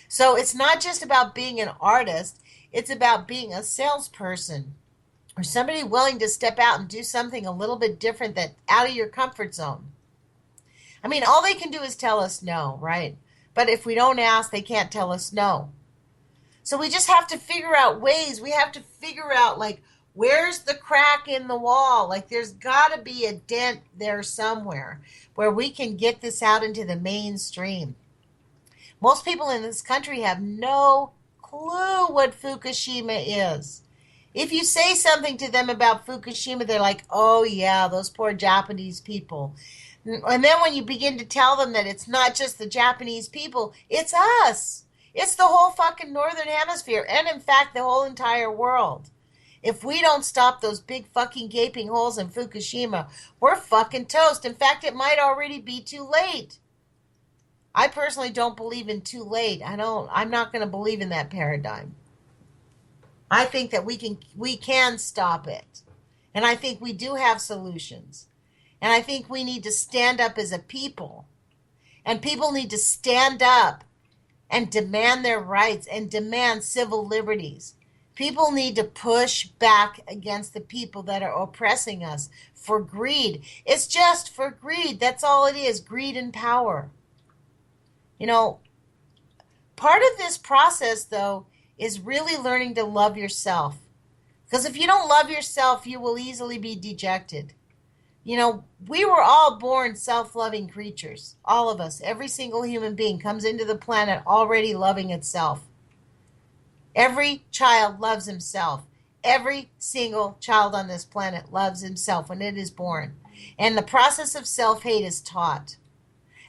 So it's not just about being an artist, it's about being a salesperson or somebody willing to step out and do something a little bit different, that out of your comfort zone. I mean, all they can do is tell us no, right? But if we don't ask, they can't tell us no. So we just have to figure out ways. We have to figure out, like, where's the crack in the wall? Like, there's got to be a dent there somewhere where we can get this out into the mainstream. Most people in this country have no clue what Fukushima is. If you say something to them about Fukushima, they're like, oh yeah, those poor Japanese people. And then when you begin to tell them that it's not just the Japanese people, it's us. It's the whole fucking northern hemisphere, and in fact, the whole entire world. If we don't stop those big fucking gaping holes in Fukushima, we're fucking toast. In fact, it might already be too late. I personally don't believe in too late. I'm not going to believe in that paradigm. I think that we can stop it. And I think we do have solutions. And I think we need to stand up as a people. And people need to stand up and demand their rights and demand civil liberties. People need to push back against the people that are oppressing us for greed. It's just for greed. That's all it is, greed and power. You know, part of this process, though, is really learning to love yourself. Because if you don't love yourself, you will easily be dejected. You know, we were all born self-loving creatures. All of us. Every single human being comes into the planet already loving itself. Every child loves himself. Every single child on this planet loves himself when it is born. And the process of self-hate is taught.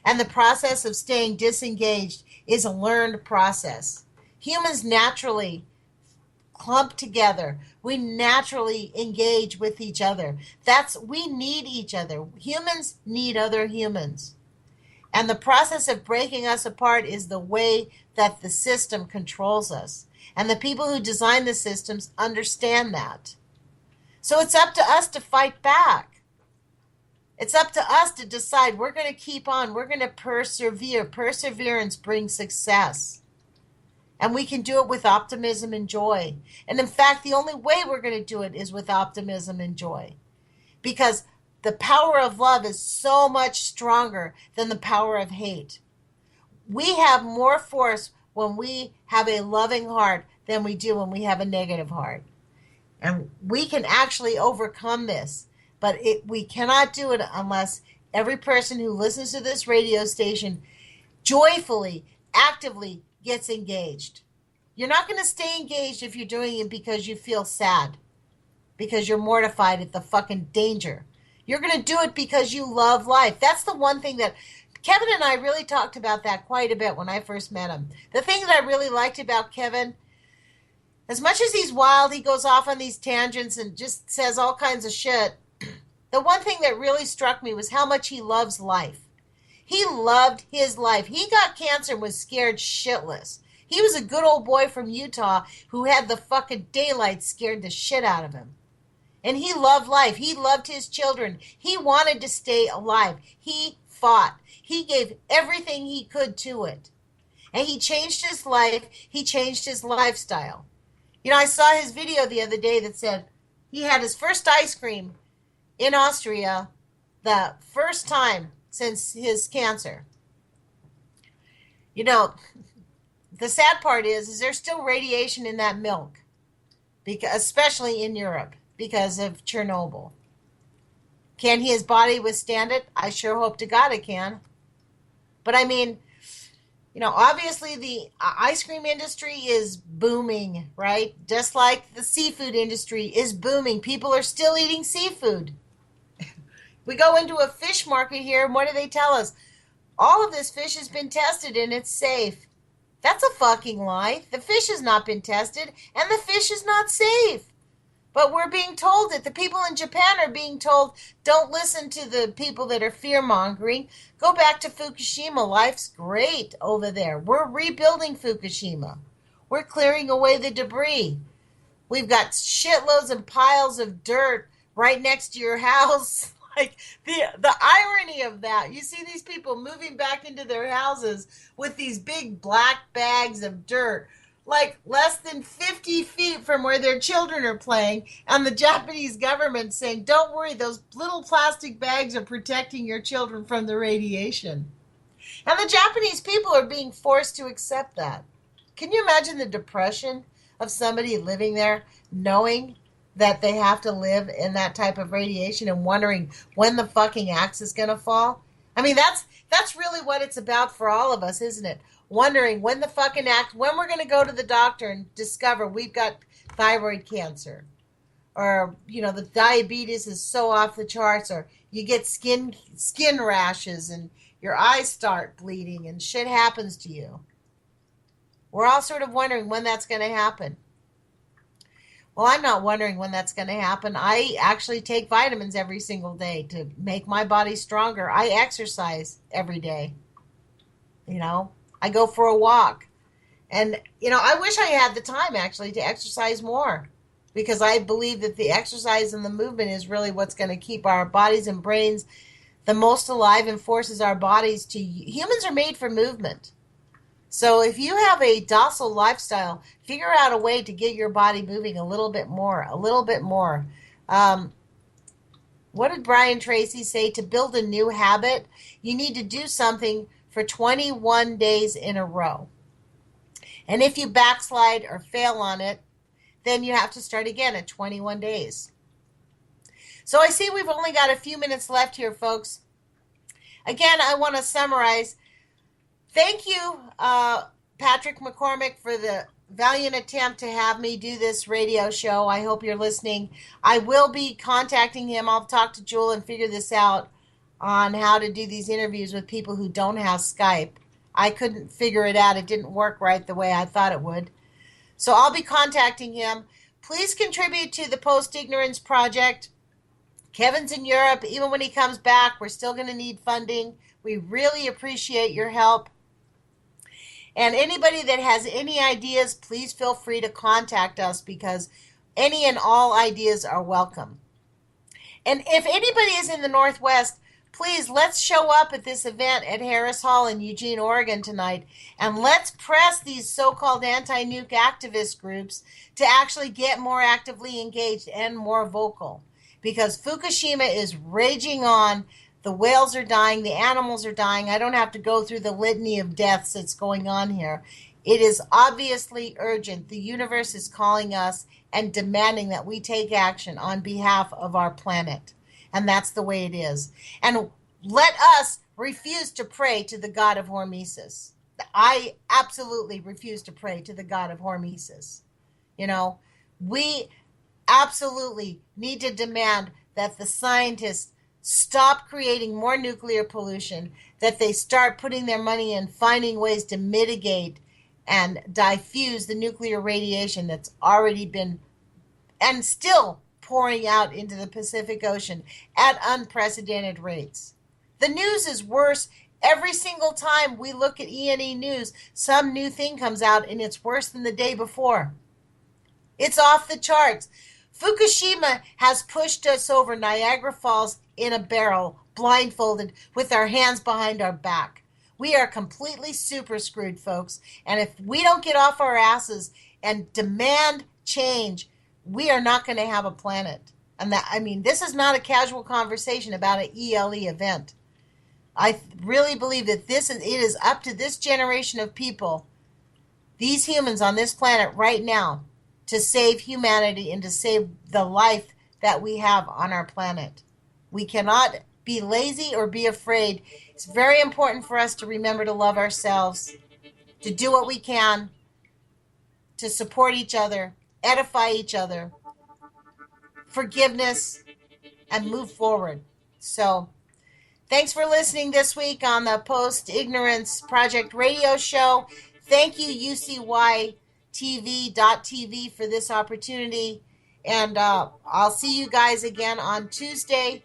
And the process of staying disengaged is a learned process. Humans naturally clump together. We naturally engage with each other. We need each other. Humans need other humans. And the process of breaking us apart is the way that the system controls us. And the people who design the systems understand that. So it's up to us to fight back. It's up to us to decide we're going to keep on. We're going to persevere. Perseverance brings success. And we can do it with optimism and joy. And in fact, the only way we're going to do it is with optimism and joy. Because the power of love is so much stronger than the power of hate. We have more force when we have a loving heart than we do when we have a negative heart. And we can actually overcome this. But we cannot do it unless every person who listens to this radio station joyfully, actively gets engaged. You're not going to stay engaged if you're doing it because you feel sad, because you're mortified at the fucking danger. You're going to do it because you love life. That's the one thing that Kevin and I really talked about that quite a bit when I first met him. The thing that I really liked about Kevin, as much as he's wild, he goes off on these tangents and just says all kinds of shit. The one thing that really struck me was how much he loves life. He loved his life. He got cancer and was scared shitless. He was a good old boy from Utah who had the fucking daylight scared the shit out of him. And he loved life. He loved his children. He wanted to stay alive. He fought. He gave everything he could to it. And he changed his life. He changed his lifestyle. You know, I saw his video the other day that said he had his first ice cream in Austria the first time since his cancer. You know, the sad part is there's still radiation in that milk, because, especially in Europe, because of Chernobyl. Can his body withstand it? I sure hope to God it can. But I mean, you know, obviously the ice cream industry is booming, right? Just like the seafood industry is booming. People are still eating seafood. We go into a fish market here, and what do they tell us? All of this fish has been tested, and it's safe. That's a fucking lie. The fish has not been tested, and the fish is not safe. But we're being told it. The people in Japan are being told, don't listen to the people that are fear-mongering. Go back to Fukushima. Life's great over there. We're rebuilding Fukushima. We're clearing away the debris. We've got shitloads and piles of dirt right next to your house. Like the irony of that. You see these people moving back into their houses with these big black bags of dirt, like less than 50 feet from where their children are playing, and the Japanese government saying, don't worry, those little plastic bags are protecting your children from the radiation. And the Japanese people are being forced to accept that. Can you imagine the depression of somebody living there knowing that they have to live in that type of radiation and wondering when the fucking axe is going to fall? I mean, that's really what it's about for all of us, isn't it? Wondering when the fucking axe, when we're going to go to the doctor and discover we've got thyroid cancer, or the diabetes is so off the charts, or you get skin rashes and your eyes start bleeding and shit happens to you. We're all sort of wondering when that's going to happen. Well, I'm not wondering when that's going to happen. I actually take vitamins every single day to make my body stronger. I exercise every day. I go for a walk. And, I wish I had the time actually to exercise more, because I believe that the exercise and the movement is really what's going to keep our bodies and brains the most alive and forces our bodies to... Humans are made for movement. So if you have a docile lifestyle, figure out a way to get your body moving a little bit more. What did Brian Tracy say? To build a new habit, you need to do something for 21 days in a row. And if you backslide or fail on it, then you have to start again at 21 days. So I see we've only got a few minutes left here, folks. Again, I want to summarize. Thank you, Patrick McCormick, for the valiant attempt to have me do this radio show. I hope you're listening. I will be contacting him. I'll talk to Jewel and figure this out on how to do these interviews with people who don't have Skype. I couldn't figure it out. It didn't work right the way I thought it would. So I'll be contacting him. Please contribute to the Post-Ignorance Project. Kevin's in Europe. Even when he comes back, we're still going to need funding. We really appreciate your help. And anybody that has any ideas, please feel free to contact us, because any and all ideas are welcome. And if anybody is in the Northwest, please, let's show up at this event at Harris Hall in Eugene, Oregon tonight, and let's press these so-called anti-nuke activist groups to actually get more actively engaged and more vocal. Because Fukushima is raging on. The whales are dying. The animals are dying. I don't have to go through the litany of deaths that's going on here. It is obviously urgent. The universe is calling us and demanding that we take action on behalf of our planet. And that's the way it is. And let us refuse to pray to the god of Hormesis. I absolutely refuse to pray to the god of Hormesis. We absolutely need to demand that the scientists stop creating more nuclear pollution, that they start putting their money in finding ways to mitigate and diffuse the nuclear radiation that's already been and still pouring out into the Pacific Ocean at unprecedented rates. The news is worse. Every single time we look at E&E News, some new thing comes out and it's worse than the day before. It's off the charts. Fukushima has pushed us over Niagara Falls in a barrel, blindfolded, with our hands behind our back. We are completely super screwed, folks. And if we don't get off our asses and demand change, we are not going to have a planet. And this is not a casual conversation about an ELE event. I really believe that it is up to this generation of people, these humans on this planet right now, to save humanity and to save the life that we have on our planet. We cannot be lazy or be afraid. It's very important for us to remember to love ourselves, to do what we can, to support each other, edify each other, forgiveness, and move forward. So, thanks for listening this week on the Post-Ignorance Project radio show. Thank you, UCYTV.tv, for this opportunity. And I'll see you guys again on Tuesday.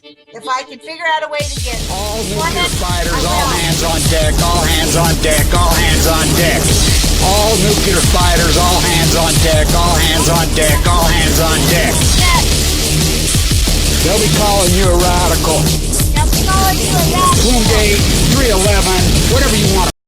If I can figure out a way to get all nuclear fighters, all hands on deck, all hands on deck, all hands on deck. All nuclear fighters, all hands on deck, all hands on deck, all hands on deck. They'll be calling you a radical. They'll be calling you a radical. Woundgate, 311, whatever you want to